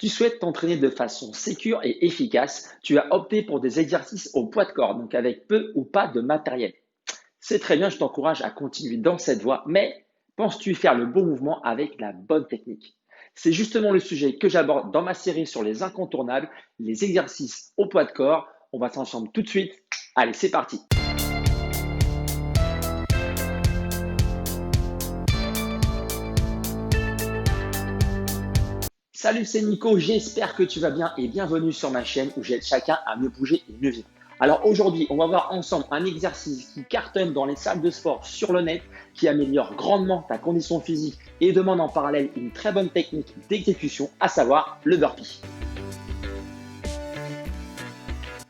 Tu souhaites t'entraîner de façon sécure et efficace, tu as opté pour des exercices au poids de corps, donc avec peu ou pas de matériel. C'est très bien, je t'encourage à continuer dans cette voie, mais penses-tu faire le bon mouvement avec la bonne technique? C'est justement le sujet que j'aborde dans ma série sur les incontournables, les exercices au poids de corps. On va s'ensemble tout de suite. Allez, c'est parti. Salut, c'est Nico, j'espère que tu vas bien et bienvenue sur ma chaîne où j'aide chacun à mieux bouger et mieux vivre. Alors aujourd'hui, on va voir ensemble un exercice qui cartonne dans les salles de sport sur le net, qui améliore grandement ta condition physique et demande en parallèle une très bonne technique d'exécution, à savoir le burpee.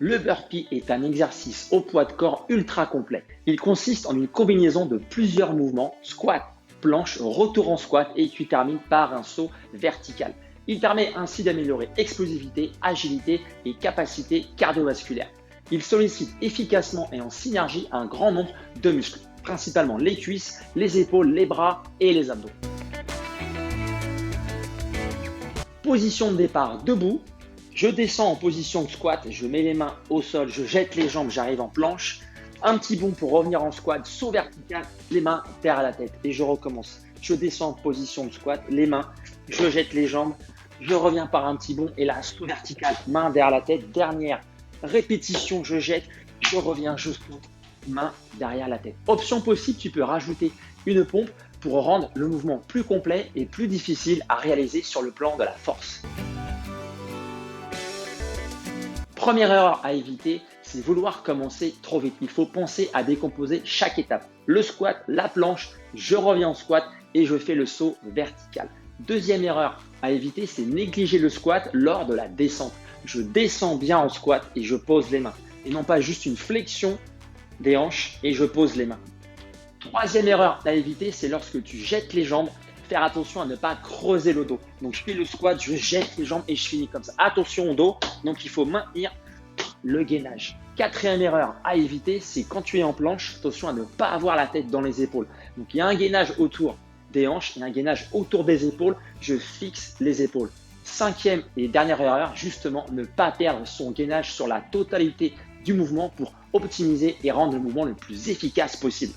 Le burpee est un exercice au poids de corps ultra complet. Il consiste en une combinaison de plusieurs mouvements, squat, planche, retour en squat et tu termines par un saut vertical. Il permet ainsi d'améliorer explosivité, agilité et capacité cardiovasculaire. Il sollicite efficacement et en synergie un grand nombre de muscles, principalement les cuisses, les épaules, les bras et les abdos. Position de départ debout. Je descends en position de squat, je mets les mains au sol, je jette les jambes, j'arrive en planche. Un petit bond pour revenir en squat, saut vertical, les mains derrière la tête. Et je recommence. Je descends en position de squat, les mains, je jette les jambes, je reviens par un petit bond et là, saut vertical, main derrière la tête. Dernière répétition, je jette, je reviens, je saute, main derrière la tête. Option possible, tu peux rajouter une pompe pour rendre le mouvement plus complet et plus difficile à réaliser sur le plan de la force. Première erreur à éviter, c'est vouloir commencer trop vite. Il faut penser à décomposer chaque étape. Le squat, la planche, je reviens en squat et je fais le saut vertical. Deuxième erreur à éviter, c'est négliger le squat lors de la descente. Je descends bien en squat et je pose les mains. Et non pas juste une flexion des hanches et je pose les mains. Troisième erreur à éviter, c'est lorsque tu jettes les jambes. Faire attention à ne pas creuser le dos. Donc je fais le squat, je jette les jambes et je finis comme ça. Attention au dos, donc il faut maintenir le gainage. Quatrième erreur à éviter, c'est quand tu es en planche, attention à ne pas avoir la tête dans les épaules. Donc il y a un gainage autour des hanches et un gainage autour des épaules, je fixe les épaules. Cinquième et dernière erreur, justement, ne pas perdre son gainage sur la totalité du mouvement pour optimiser et rendre le mouvement le plus efficace possible.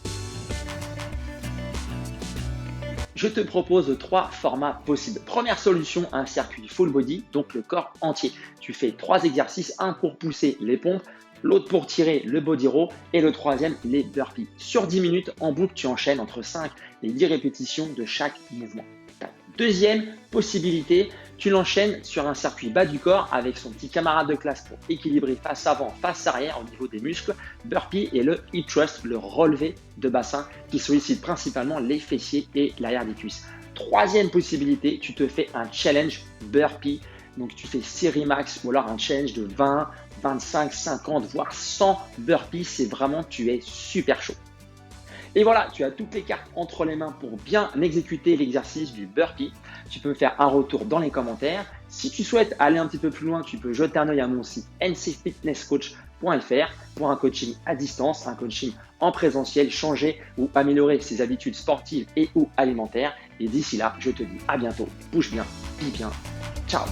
Je te propose 3 formats possibles. Première solution, un circuit full body, donc le corps entier. Tu fais 3 exercices, un pour pousser les pompes, l'autre pour tirer le body row et le troisième, les burpees. Sur 10 minutes, en boucle, tu enchaînes entre 5 et 10 répétitions de chaque mouvement. Deuxième possibilité, tu l'enchaînes sur un circuit bas du corps avec son petit camarade de classe pour équilibrer face avant, face arrière au niveau des muscles, burpee et le hip thrust, le relevé de bassin qui sollicite principalement les fessiers et l'arrière des cuisses. Troisième possibilité, tu te fais un challenge burpee, donc tu fais série max ou alors un challenge de 20, 25, 50 voire 100 burpees, c'est vraiment tu es super chaud. Et voilà, tu as toutes les cartes entre les mains pour bien exécuter l'exercice du burpee. Tu peux me faire un retour dans les commentaires. Si tu souhaites aller un petit peu plus loin, tu peux jeter un œil à mon site ncfitnesscoach.fr pour un coaching à distance, un coaching en présentiel, changer ou améliorer ses habitudes sportives et ou alimentaires. Et d'ici là, je te dis à bientôt. Bouge bien, vis bien. Ciao.